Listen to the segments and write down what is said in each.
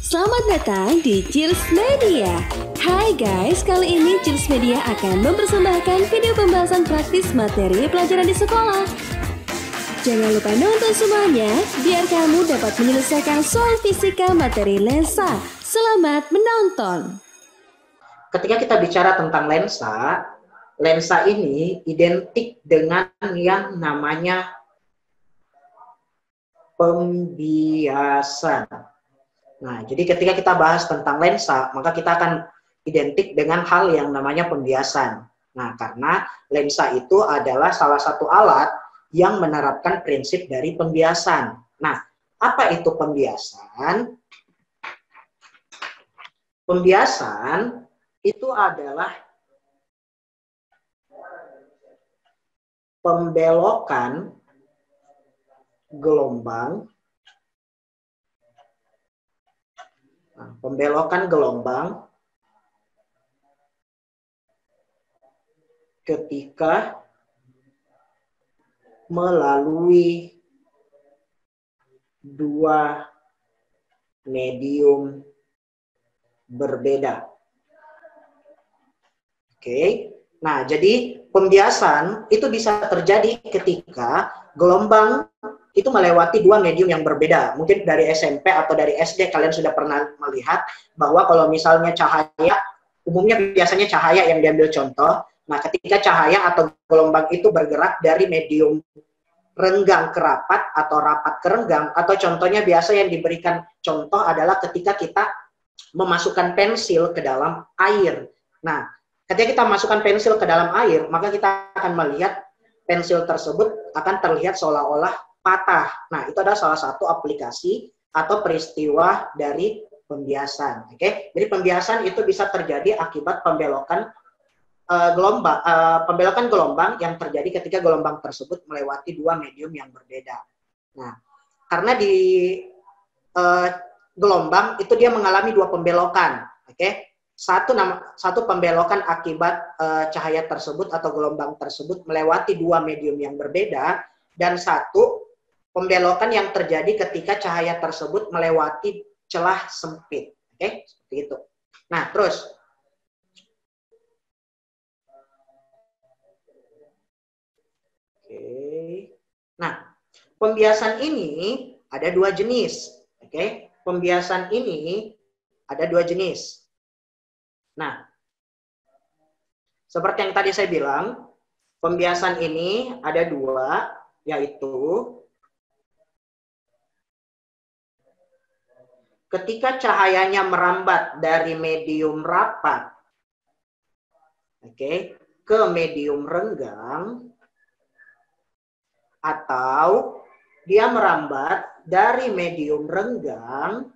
Selamat datang di Cheers Media. Hai guys, kali ini Cheers Media akan mempersembahkan video pembahasan praktis materi pelajaran di sekolah. Jangan lupa nonton semuanya, biar kamu dapat menyelesaikan soal fisika materi lensa. Selamat menonton. Ketika kita bicara tentang lensa, lensa ini identik dengan yang namanya pembiasan. Nah, jadi ketika kita bahas tentang lensa, maka kita akan identik dengan hal yang namanya pembiasan. Nah, karena lensa itu adalah salah satu alat yang menerapkan prinsip dari pembiasan. Nah, apa itu pembiasan? Pembiasan itu adalah pembelokan gelombang, ketika melalui dua medium berbeda. Oke. Nah, jadi pembiasan itu bisa terjadi ketika gelombang itu melewati dua medium yang berbeda. Mungkin dari SMP atau dari SD kalian sudah pernah melihat bahwa kalau misalnya cahaya, umumnya biasanya cahaya yang diambil contoh. Nah, ketika cahaya atau gelombang itu bergerak dari medium renggang ke rapat atau rapat ke renggang, atau contohnya biasa yang diberikan contoh adalah ketika kita memasukkan pensil ke dalam air. Nah, ketika kita masukkan pensil ke dalam air, maka kita akan melihat pensil tersebut akan terlihat seolah-olah patah. Nah, itu adalah salah satu aplikasi atau peristiwa dari pembiasan. Oke, jadi pembiasan itu bisa terjadi akibat pembelokan gelombang yang terjadi ketika gelombang tersebut melewati dua medium yang berbeda. Nah, karena di gelombang itu dia mengalami dua pembelokan. Oke, satu pembelokan akibat cahaya tersebut atau gelombang tersebut melewati dua medium yang berbeda, dan satu pembelokan yang terjadi ketika cahaya tersebut melewati celah sempit. Oke, seperti itu. Nah, terus nah, pembiasan ini ada dua jenis. Oke, pembiasan ini ada dua jenis. Nah, seperti yang tadi saya bilang, pembiasan ini ada dua, yaitu ketika cahayanya merambat dari medium rapat, ke medium renggang, atau dia merambat dari medium renggang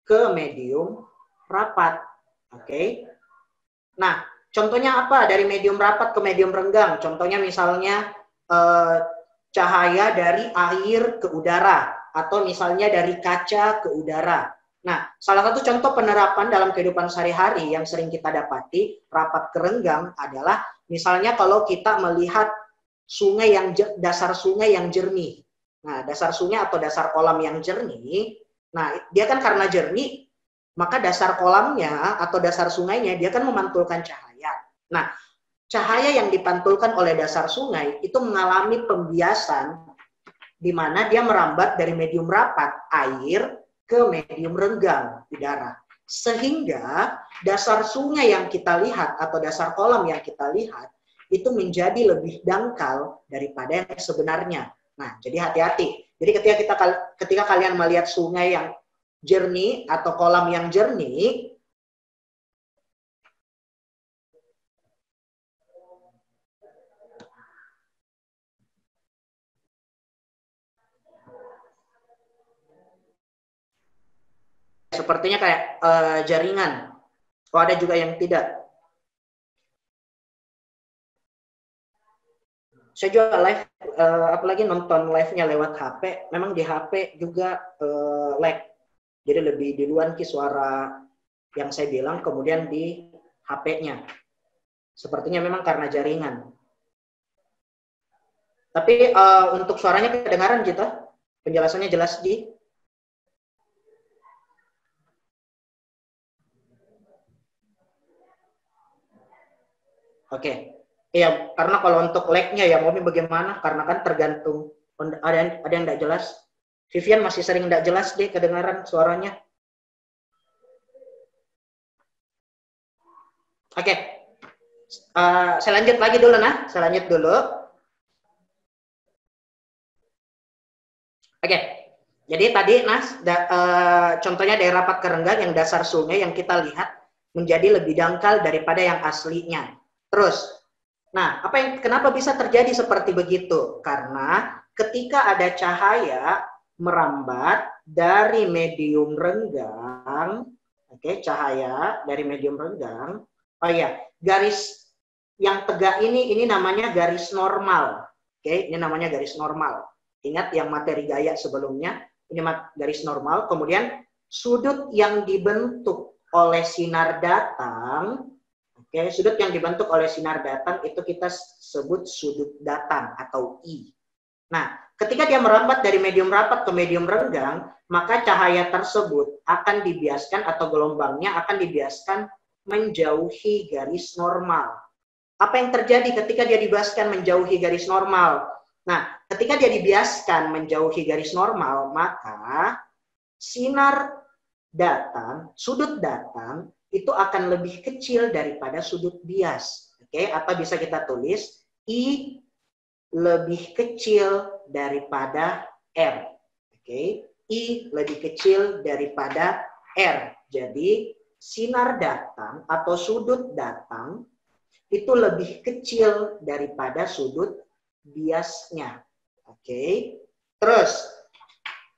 ke medium rapat. Nah, contohnya apa dari medium rapat ke medium renggang? Contohnya misalnya cahaya dari air ke udara, atau misalnya dari kaca ke udara. Nah, salah satu contoh penerapan dalam kehidupan sehari-hari yang sering kita dapati rapat ke renggang adalah misalnya kalau kita melihat sungai dasar sungai yang jernih. Nah, dasar sungai atau dasar kolam yang jernih, nah dia kan karena jernih, maka dasar kolamnya atau dasar sungainya dia kan memantulkan cahaya. Nah, cahaya yang dipantulkan oleh dasar sungai itu mengalami pembiasan di mana dia merambat dari medium rapat air ke medium renggang udara. Sehingga dasar sungai yang kita lihat atau dasar kolam yang kita lihat itu menjadi lebih dangkal daripada yang sebenarnya. Nah, jadi hati-hati. Jadi ketika kalian melihat sungai yang jernih atau kolam yang jernih, sepertinya kayak jaringan. Oh, ada juga yang tidak. Saya juga live, apalagi nonton live-nya lewat HP, memang di HP juga lag. Jadi lebih duluan suara yang saya bilang, kemudian di HP-nya. Sepertinya memang karena jaringan. Tapi untuk suaranya kedengaran, Jita? Penjelasannya jelas, Ji? Oke. Iya, karena kalau untuk lag-nya ya Momi bagaimana? Karena kan tergantung ada yang tidak jelas. Vivian masih sering tidak jelas deh kedengaran suaranya. Oke. Saya lanjut lagi dulu nah. Saya lanjut dulu. Oke. Jadi tadi Nas contohnya daerah rapat ke renggang yang dasar sungai yang kita lihat menjadi lebih dangkal daripada yang aslinya. Terus, nah, kenapa bisa terjadi seperti begitu? Karena ketika ada cahaya merambat dari medium renggang, oke, cahaya dari medium renggang. Oh ya, garis yang tegak ini namanya garis normal. Oke, ini namanya garis normal. Ingat yang materi gaya sebelumnya, ini garis normal. Kemudian sudut yang dibentuk oleh sinar datang, oke, sudut yang dibentuk oleh sinar datang itu kita sebut sudut datang atau I. Nah, ketika dia merambat dari medium rapat ke medium renggang, maka cahaya tersebut akan dibiaskan atau gelombangnya akan dibiaskan menjauhi garis normal. Apa yang terjadi ketika dia dibiaskan menjauhi garis normal? Nah, ketika dia dibiaskan menjauhi garis normal, maka sinar datang, sudut datang, itu akan lebih kecil daripada sudut bias. Oke, atau bisa kita tulis I lebih kecil daripada R. Oke, I lebih kecil daripada R. Jadi, sinar datang atau sudut datang itu lebih kecil daripada sudut biasnya. Oke. Terus,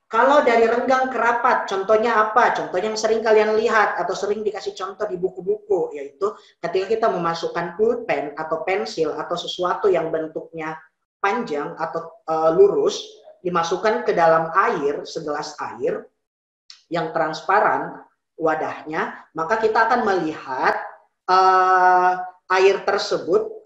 kalau dari renggang ke rapat, contohnya apa? Contohnya yang sering kalian lihat atau sering dikasih contoh di buku-buku, yaitu ketika kita memasukkan pulpen atau pensil atau sesuatu yang bentuknya panjang atau lurus, dimasukkan ke dalam air, segelas air yang transparan wadahnya, maka kita akan melihat air tersebut,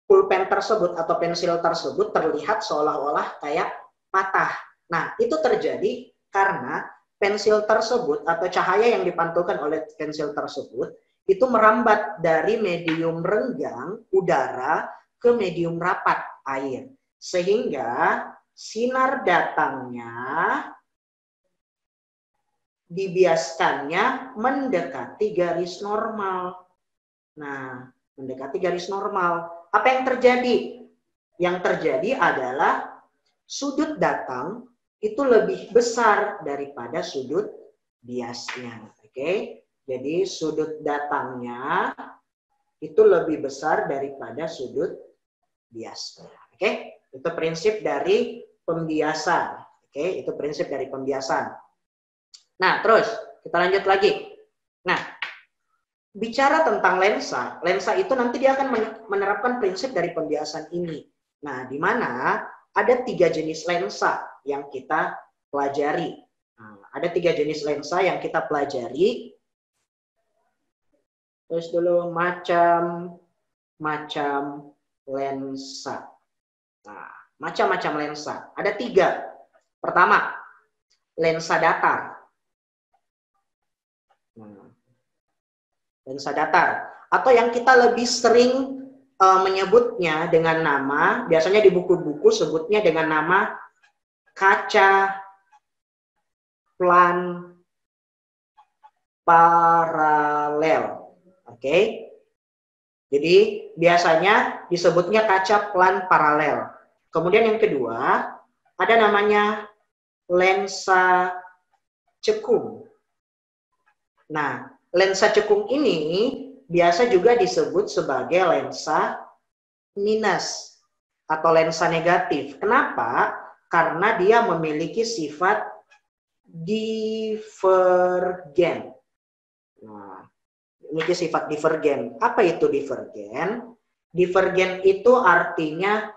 pulpen tersebut atau pensil tersebut terlihat seolah-olah kayak patah. Nah, itu terjadi karena pensil tersebut atau cahaya yang dipantulkan oleh pensil tersebut itu merambat dari medium renggang udara ke medium rapat air. Sehingga sinar datangnya dibiaskannya mendekati garis normal. Nah, mendekati garis normal. Apa yang terjadi? Yang terjadi adalah sudut datang itu lebih besar daripada sudut biasnya. Oke? Jadi sudut datangnya itu lebih besar daripada sudut biasnya. Oke? Itu prinsip dari pembiasan. Oke? Itu prinsip dari pembiasan. Nah, terus kita lanjut lagi. Nah, bicara tentang lensa, lensa itu nanti dia akan menerapkan prinsip dari pembiasan ini. Nah, di mana ada 3 jenis lensa yang kita pelajari. Nah, ada 3 jenis lensa yang kita pelajari. Terus dulu macam-macam lensa. Nah, macam-macam lensa. Ada 3. Pertama, lensa datar. Lensa datar. Atau yang kita lebih sering menyebutnya dengan nama, biasanya di buku-buku sebutnya dengan nama kaca plan paralel. Oke. Jadi biasanya disebutnya kaca plan paralel. Kemudian yang kedua, ada namanya lensa cekung. Nah, lensa cekung ini biasa juga disebut sebagai lensa minus atau lensa negatif. Kenapa? Karena dia memiliki sifat divergen. Nah, memiliki sifat divergen. Apa itu divergen? Divergen itu artinya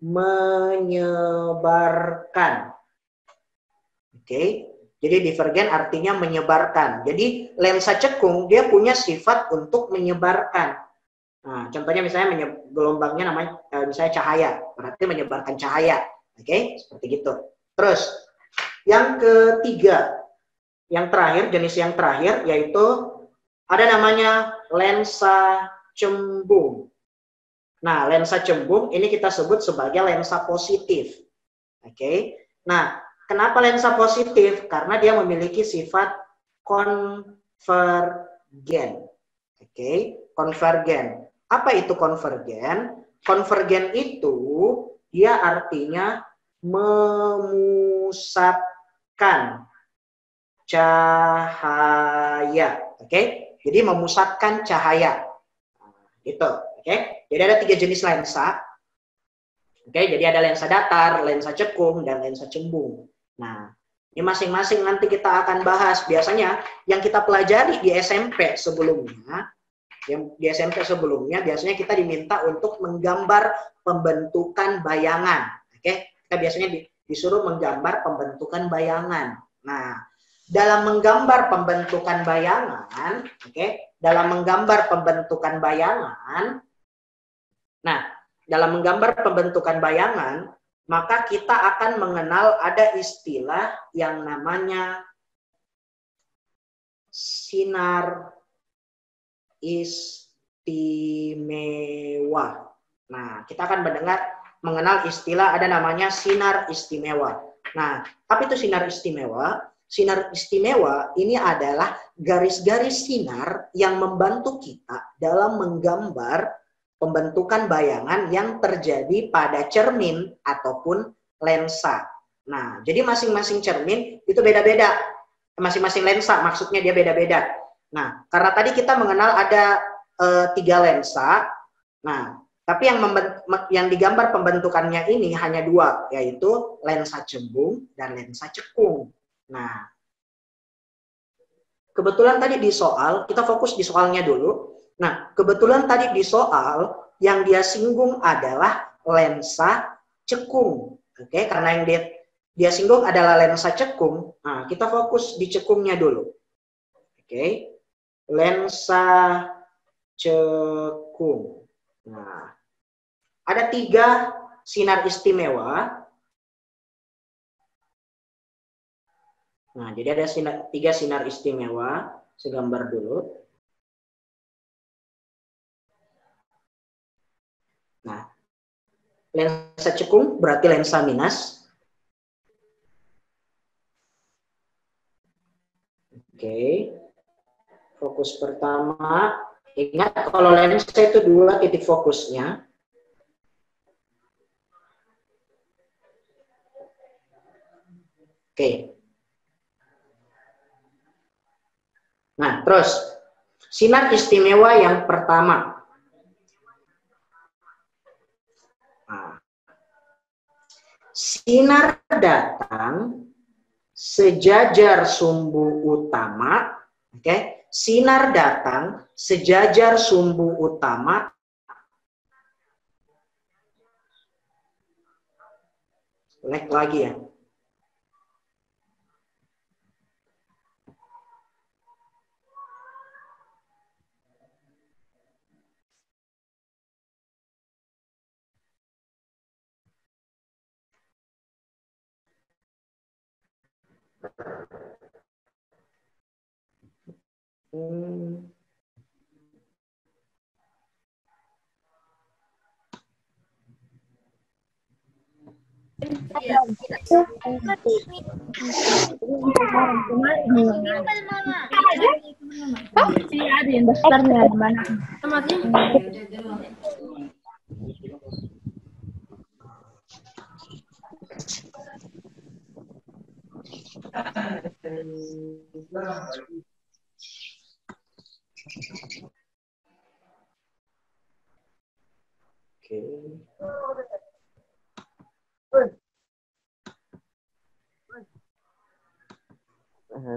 menyebarkan. Oke. Jadi divergen artinya menyebarkan. Jadi lensa cekung dia punya sifat untuk menyebarkan. Nah, contohnya misalnya gelombangnya namanya misalnya cahaya, berarti menyebarkan cahaya. Oke, seperti gitu. Terus yang ketiga, yang terakhir, jenis yang terakhir yaitu ada namanya lensa cembung. Nah, lensa cembung ini kita sebut sebagai lensa positif. Oke. Nah, kenapa lensa positif? Karena dia memiliki sifat konvergen. Oke, konvergen. Apa itu konvergen? Konvergen itu dia artinya memusatkan cahaya. Oke, jadi memusatkan cahaya. Gitu. Oke, jadi ada 3 jenis lensa. Oke, jadi ada lensa datar, lensa cekung, dan lensa cembung. Nah, ini masing-masing nanti kita akan bahas. Biasanya yang kita pelajari di SMP sebelumnya, biasanya kita diminta untuk menggambar pembentukan bayangan. Oke, kita biasanya disuruh menggambar pembentukan bayangan. Nah, dalam menggambar pembentukan bayangan, dalam menggambar pembentukan bayangan, dalam menggambar pembentukan bayangan, maka kita akan mengenal ada istilah yang namanya sinar istimewa. Nah, kita akan mengenal istilah ada namanya sinar istimewa. Nah, apa itu sinar istimewa? Sinar istimewa ini adalah garis-garis sinar yang membantu kita dalam menggambar pembentukan bayangan yang terjadi pada cermin ataupun lensa. Nah, jadi masing-masing cermin itu beda-beda. Masing-masing lensa maksudnya dia beda-beda. Nah, karena tadi kita mengenal ada 3 lensa. Nah, tapi yang digambar pembentukannya ini hanya 2, yaitu lensa cembung dan lensa cekung. Nah, kebetulan tadi di soal, kita fokus di soalnya dulu. Nah, kebetulan tadi di soal yang dia singgung adalah lensa cekung. Oke, karena yang dia singgung adalah lensa cekung. Nah, kita fokus di cekungnya dulu. Oke. Lensa cekung. Nah, ada 3 sinar istimewa. Nah, jadi ada 3 sinar istimewa. Saya gambar dulu. Nah, lensa cekung berarti lensa minus. Oke. Fokus pertama. Ingat kalau lensa itu 2 titik fokusnya. Oke. Nah, terus sinar istimewa yang pertama. Nah, sinar datang sejajar sumbu utama, sinar datang sejajar sumbu utama lagi ya. Ada yang daftarnya di mana?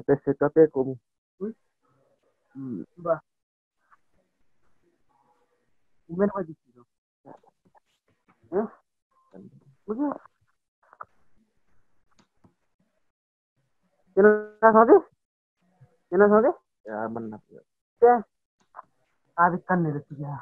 TCKP cũng Kumen apa di situ? Betul. Kena sate? Ya benar. Ya. Tarikan itu ya.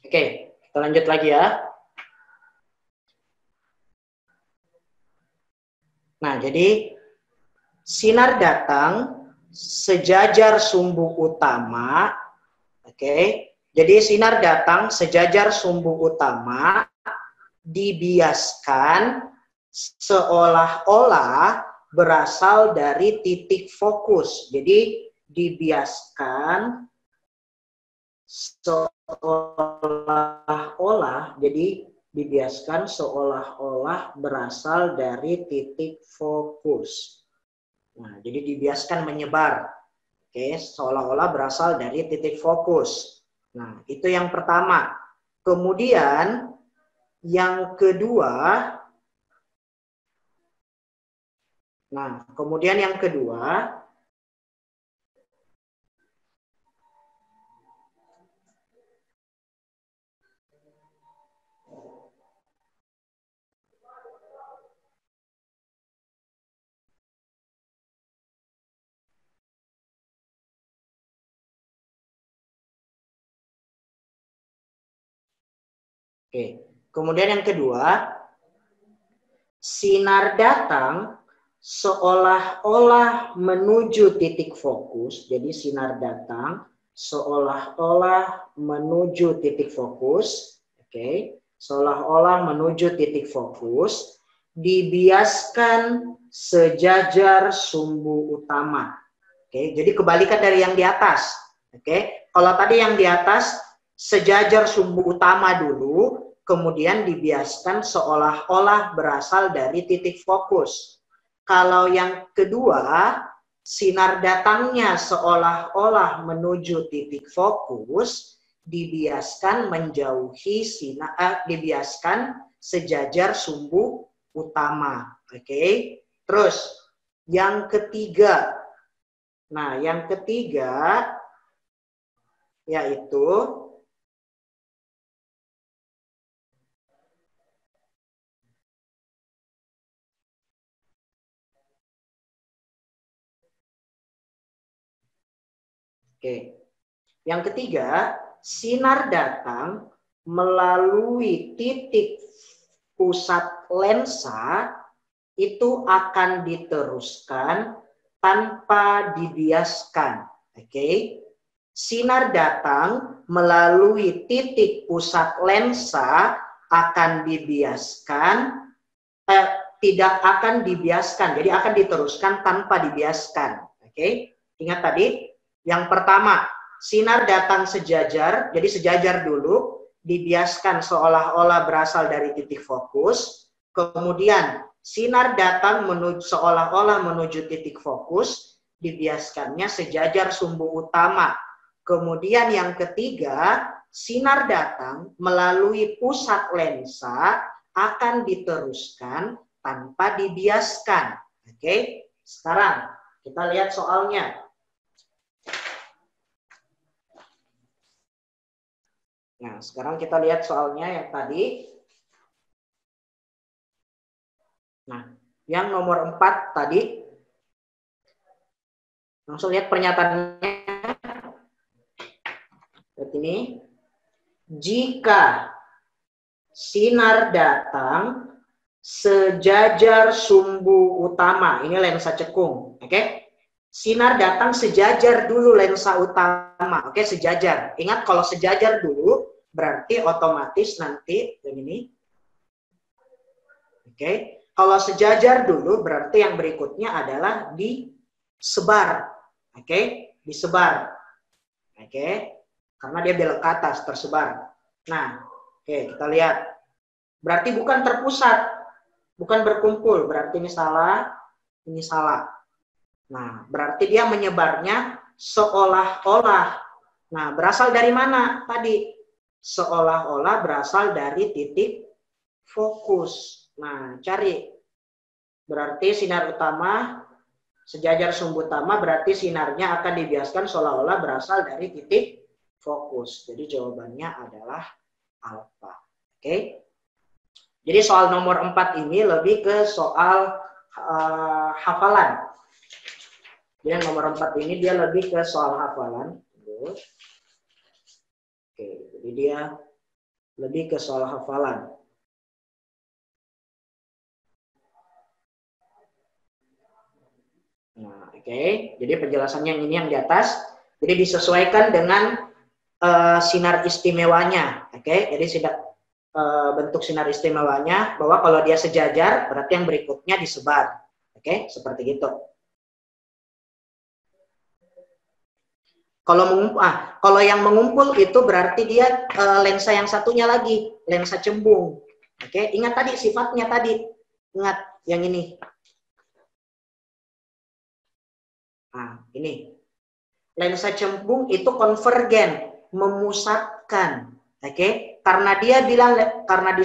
Oke, kita lanjut lagi ya. Nah, jadi sinar datang sejajar sumbu utama. Oke, jadi sinar datang sejajar sumbu utama dibiaskan seolah-olah berasal dari titik fokus. Jadi dibiaskan seolah-olah, jadi dibiaskan seolah-olah berasal dari titik fokus. Nah, jadi dibiaskan menyebar. Oke, seolah-olah berasal dari titik fokus. Nah, itu yang pertama. Kemudian yang kedua, sinar datang seolah-olah menuju titik fokus. Jadi sinar datang seolah-olah menuju titik fokus. Oke, seolah-olah menuju titik fokus, dibiaskan sejajar sumbu utama. Oke, jadi kebalikan dari yang di atas. Oke, kalau tadi yang di atas sejajar sumbu utama dulu, kemudian dibiaskan seolah-olah berasal dari titik fokus. Kalau yang kedua, sinar datangnya seolah-olah menuju titik fokus, dibiaskan menjauhi dibiaskan sejajar sumbu utama. Oke. Terus yang ketiga. Nah, yang ketiga yaitu yang ketiga, sinar datang melalui titik pusat lensa itu akan diteruskan tanpa dibiaskan. Oke. Sinar datang melalui titik pusat lensa akan dibiaskan, tidak akan dibiaskan, jadi akan diteruskan tanpa dibiaskan. Oke. Ingat tadi, yang pertama, sinar datang sejajar, jadi sejajar dulu, dibiaskan seolah-olah berasal dari titik fokus. Kemudian, sinar datang seolah-olah menuju titik fokus, dibiaskannya sejajar sumbu utama. Kemudian yang ketiga, sinar datang melalui pusat lensa akan diteruskan tanpa dibiaskan. Oke, sekarang kita lihat soalnya. Nah, sekarang kita lihat soalnya yang tadi. Nah, yang nomor 4 tadi. Langsung lihat pernyataannya. Seperti ini. Jika sinar datang sejajar sumbu utama. Ini lensa cekung. Oke. Sinar datang sejajar dulu lensa utama. Oke, sejajar. Ingat kalau sejajar dulu, berarti otomatis nanti ini. Oke, kalau sejajar dulu berarti yang berikutnya adalah disebar. Oke, disebar. Oke, karena dia belok ke atas, tersebar. Nah, oke, kita lihat. Berarti bukan terpusat, bukan berkumpul. Berarti ini salah, ini salah. Nah, berarti dia menyebarnya seolah-olah. Nah, berasal dari mana tadi? Seolah-olah berasal dari titik fokus. Nah, cari. Berarti sinar utama, sejajar sumbu utama, berarti sinarnya akan dibiaskan seolah-olah berasal dari titik fokus. Jadi jawabannya adalah alfa. Oke. Jadi soal nomor 4 ini lebih ke soal hafalan. Yang nomor 4 ini dia lebih ke soal hafalan. Oke, jadi dia Lebih ke soal hafalan. Nah, oke. Jadi penjelasannya yang ini yang di atas. Jadi disesuaikan dengan sinar istimewanya. Oke. Jadi bentuk sinar istimewanya bahwa kalau dia sejajar berarti yang berikutnya disebar. Oke, seperti itu. Kalau yang mengumpul itu berarti dia lensa yang satunya lagi, lensa cembung. Oke, ingat tadi sifatnya tadi. Ingat yang ini. Nah, ini. Lensa cembung itu konvergen, memusatkan. Oke, karena di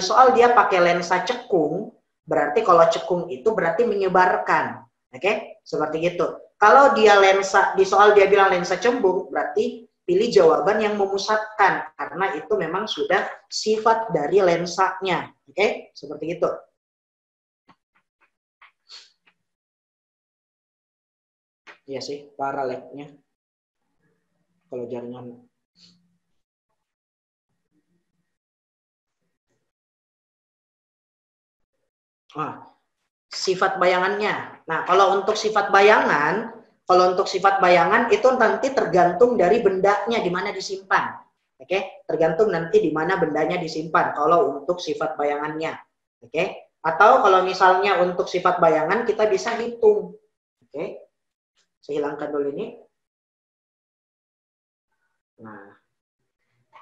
soal dia pakai lensa cekung, berarti kalau cekung itu berarti menyebarkan. Oke, seperti itu. Kalau di soal dia bilang lensa cembung, berarti pilih jawaban yang memusatkan karena itu memang sudah sifat dari lensanya. Oke, seperti itu. Iya sih, paralelnya. Kalau jaringan sifat bayangannya. Nah, kalau untuk sifat bayangan itu nanti tergantung dari bendanya di mana disimpan. Oke, tergantung nanti di mana bendanya disimpan kalau untuk sifat bayangannya. Oke? Atau kalau misalnya untuk sifat bayangan kita bisa hitung. Oke? Saya hilangkan dulu ini. Nah,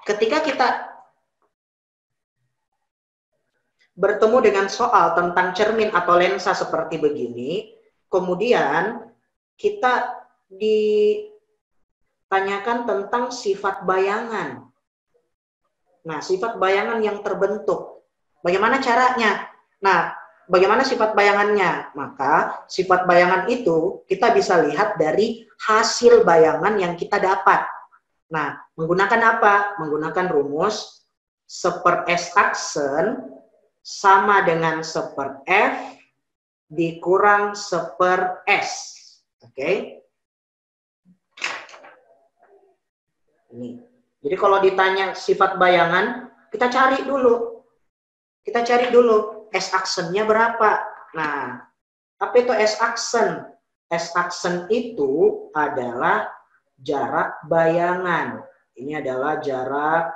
ketika kita bertemu dengan soal tentang cermin atau lensa seperti begini, kemudian kita ditanyakan tentang sifat bayangan. Nah, sifat bayangan yang terbentuk. Bagaimana caranya? Nah, bagaimana sifat bayangannya? Maka, sifat bayangan itu kita bisa lihat dari hasil bayangan yang kita dapat. Nah, menggunakan apa? Menggunakan rumus 1/S aksen sama dengan 1/F dikurang 1/S. Oke. Ini. Jadi kalau ditanya sifat bayangan, kita cari dulu. S aksennya berapa. Nah, apa itu S aksen? S aksen itu adalah jarak bayangan. Ini adalah jarak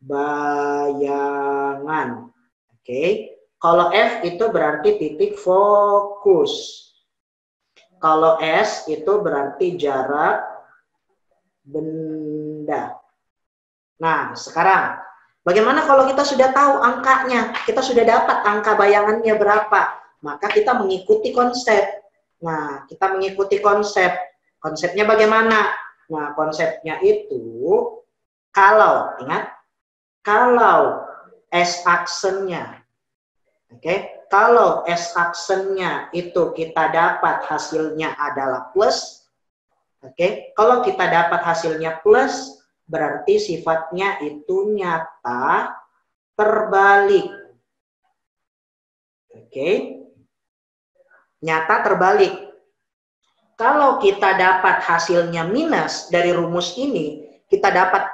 bayangan. Oke. Kalau F itu berarti titik fokus. Kalau S itu berarti jarak benda. Nah, sekarang bagaimana kalau kita sudah tahu angkanya? Kita sudah dapat angka bayangannya berapa? Maka kita mengikuti konsep. Nah, kita mengikuti konsep. Konsepnya bagaimana? Nah, konsepnya itu kalau S aksennya, kalau S aksennya itu kita dapat hasilnya adalah plus, kalau kita dapat hasilnya plus, berarti sifatnya itu nyata terbalik. Nyata terbalik. Kalau kita dapat hasilnya minus dari rumus ini, kita dapat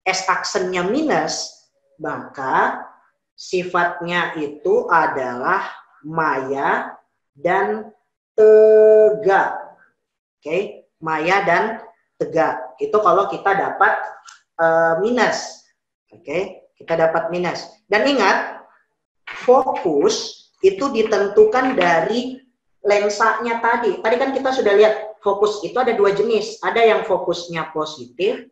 S aksennya minus, maka sifatnya itu adalah maya dan tegak. Maya dan tegak. Itu kalau kita dapat minus. Kita dapat minus. Dan ingat, fokus itu ditentukan dari lensanya tadi. Tadi kan kita sudah lihat fokus itu ada dua jenis. Ada yang fokusnya positif,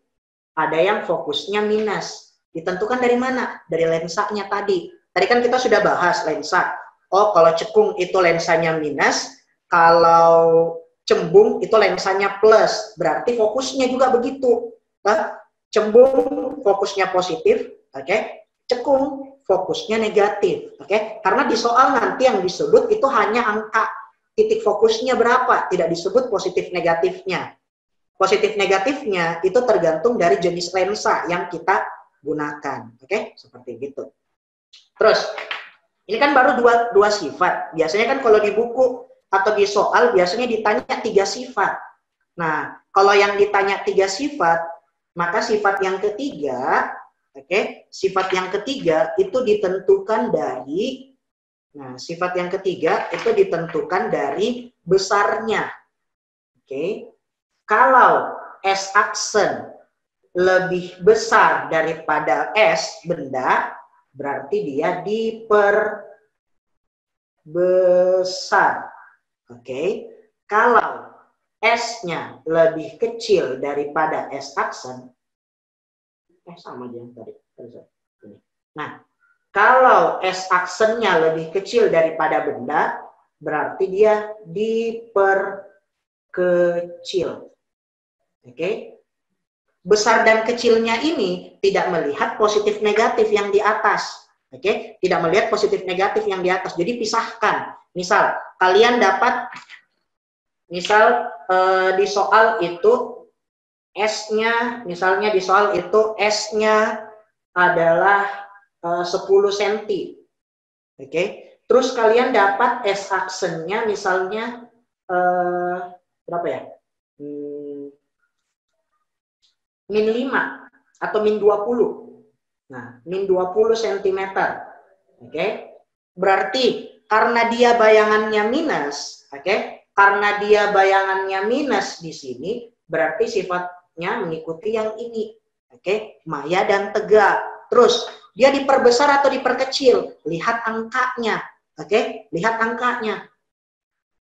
ada yang fokusnya minus. Ditentukan dari mana? Dari lensanya tadi. Tadi kan kita sudah bahas lensa. Oh, kalau cekung itu lensanya minus, kalau cembung itu lensanya plus. Berarti fokusnya juga begitu. Cembung fokusnya positif, cekung fokusnya negatif. Karena di soal nanti yang disebut itu hanya angka titik fokusnya berapa, tidak disebut positif negatifnya. Positif negatifnya itu tergantung dari jenis lensa yang kita gunakan. Seperti itu. Terus, ini kan baru dua sifat. Biasanya kan kalau di buku atau di soal biasanya ditanya 3 sifat. Nah, kalau yang ditanya 3 sifat, maka sifat yang ketiga Oke, sifat yang ketiga itu ditentukan dari, nah sifat yang ketiga itu ditentukan dari besarnya. Oke, kalau S aksen lebih besar daripada S benda, berarti dia diperbesar. Oke, kalau S-nya lebih kecil daripada S aksen, sama aja yang tadi. Nah, kalau S aksennya lebih kecil daripada benda, berarti dia diperkecil. Oke. Besar dan kecilnya ini tidak melihat positif negatif yang di atas. Oke, tidak melihat positif negatif yang di atas. Jadi pisahkan. Misal kalian dapat di soal itu S-nya, misalnya di soal itu S-nya adalah 10 cm. Oke. Terus kalian dapat S aksennya misalnya berapa ya? Min 5 atau min 20. Nah, min 20 cm. Oke. Berarti karena dia bayangannya minus, oke? Karena dia bayangannya minus di sini, berarti sifatnya mengikuti yang ini. Oke, maya dan tegak. Terus, dia diperbesar atau diperkecil? Lihat angkanya. Oke, lihat angkanya.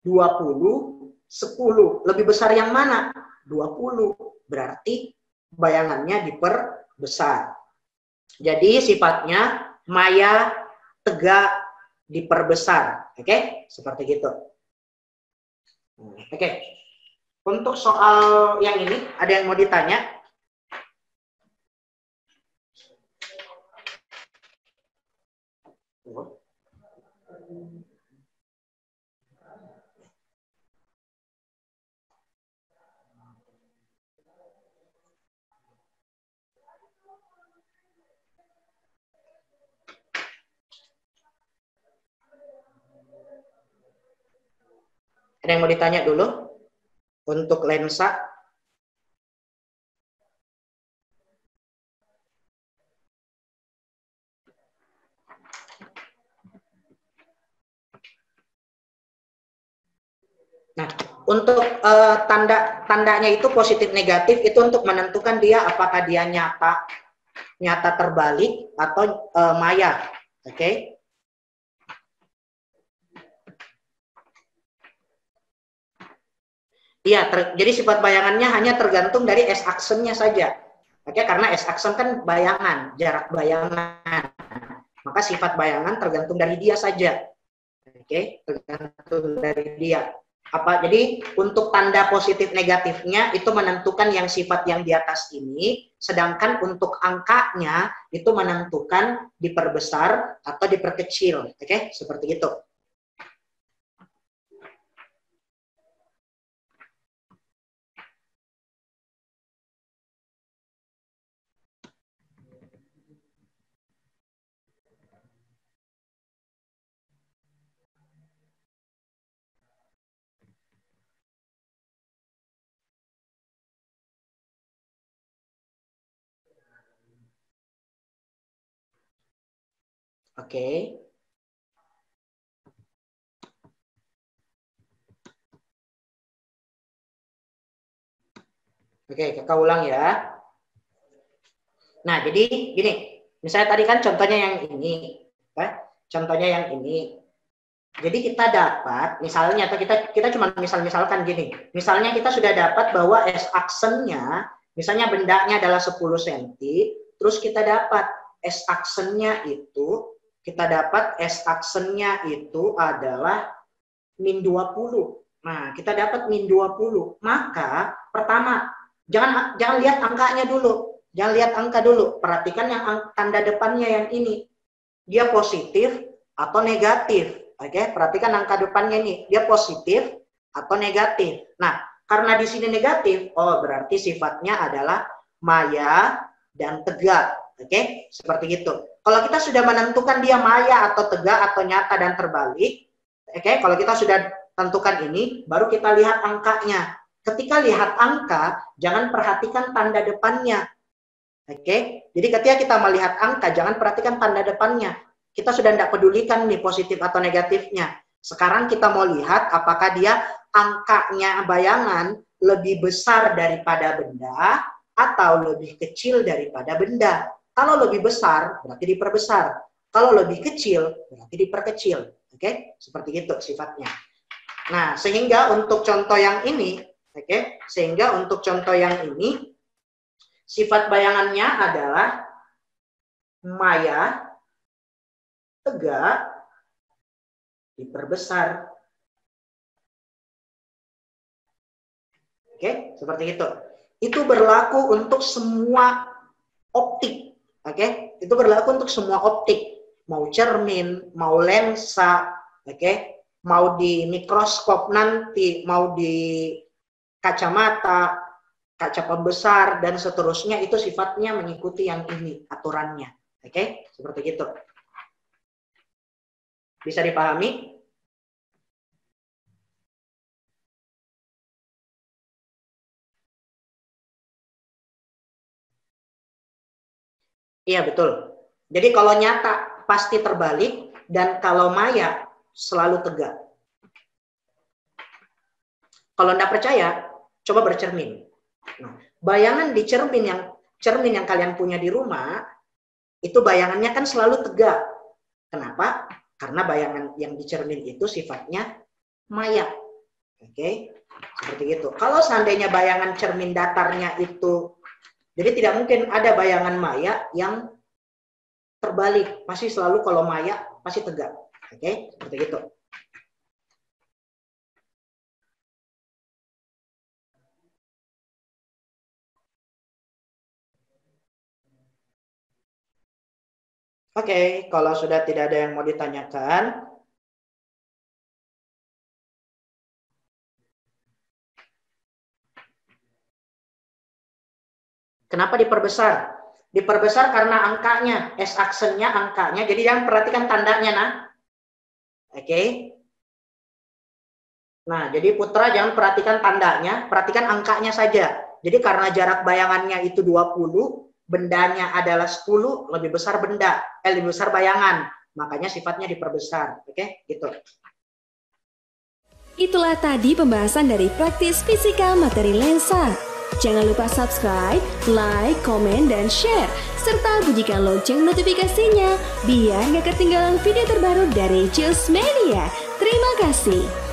20, 10. Lebih besar yang mana? 20. Berarti bayangannya diperbesar. Jadi sifatnya maya, tegak, diperbesar. Oke, seperti gitu. Oke. Untuk soal yang ini, ada yang mau ditanya? Ada yang mau ditanya dulu? Untuk lensa. Nah, untuk tandanya itu positif negatif itu untuk menentukan dia apakah dia nyata terbalik atau maya. Oke. Iya, jadi sifat bayangannya hanya tergantung dari S aksennya saja. Oke, karena S aksen kan bayangan, jarak bayangan. Maka sifat bayangan tergantung dari dia saja. Oke, tergantung dari dia. Jadi untuk tanda positif negatifnya itu menentukan yang sifat yang di atas ini, sedangkan untuk angkanya itu menentukan diperbesar atau diperkecil. Oke, seperti itu. Oke. Oke, kita ulang ya. Nah, jadi gini, misalnya tadi kan contohnya yang ini, contohnya yang ini. Jadi kita dapat, misalnya, atau kita cuma misalkan gini, misalnya kita sudah dapat bahwa S aksennya, misalnya bendanya adalah 10 cm, terus kita dapat S aksennya itu, adalah min 20. Nah, kita dapat min 20. Maka, pertama, jangan lihat angkanya dulu. Jangan lihat angka dulu. Perhatikan yang tanda depannya yang ini. Dia positif atau negatif. Oke, perhatikan angka depannya ini. Dia positif atau negatif. Nah, karena di sini negatif, berarti sifatnya adalah maya dan tegak. Oke, seperti itu. Kalau kita sudah menentukan dia maya atau tegak atau nyata dan terbalik, oke, kalau kita sudah tentukan ini, baru kita lihat angkanya. Ketika lihat angka, jangan perhatikan tanda depannya. Oke, jadi ketika kita melihat angka, jangan perhatikan tanda depannya. Kita sudah tidak pedulikan nih positif atau negatifnya. Sekarang kita mau lihat apakah dia angkanya bayangan lebih besar daripada benda atau lebih kecil daripada benda. Kalau lebih besar, berarti diperbesar. Kalau lebih kecil, berarti diperkecil. Oke, seperti itu sifatnya. Nah, sehingga untuk contoh yang ini, sifat bayangannya adalah maya, tegak, diperbesar. Oke, seperti itu. Itu berlaku untuk semua optik. Oke, itu berlaku untuk semua optik. Mau cermin, mau lensa, mau di mikroskop nanti, mau di kacamata, kaca pembesar, dan seterusnya, itu sifatnya mengikuti yang ini, aturannya. Oke, seperti itu. Bisa dipahami? Iya, betul. Jadi kalau nyata pasti terbalik, dan kalau maya selalu tegak. Kalau Anda percaya, coba bercermin. Nah, bayangan di cermin yang kalian punya di rumah, itu bayangannya kan selalu tegak. Kenapa? Karena bayangan yang di cermin itu sifatnya maya. Oke, seperti itu. Kalau seandainya bayangan cermin datarnya itu, jadi tidak mungkin ada bayangan maya yang terbalik. Pasti selalu kalau maya pasti tegak. Oke, seperti itu. Oke, kalau sudah tidak ada yang mau ditanyakan, kenapa diperbesar? Diperbesar karena angkanya, S-aksennya angkanya. Jadi jangan perhatikan tandanya, nah. Oke. Nah, jadi putra jangan perhatikan tandanya, perhatikan angkanya saja. Jadi karena jarak bayangannya itu 20, bendanya adalah 10, lebih besar lebih besar bayangan. Makanya sifatnya diperbesar. Oke, gitu. Itulah tadi pembahasan dari praktis fisika materi lensa. Jangan lupa subscribe, like, komen, dan share. Serta bunyikan lonceng notifikasinya biar gak ketinggalan video terbaru dari Jules Media. Terima kasih.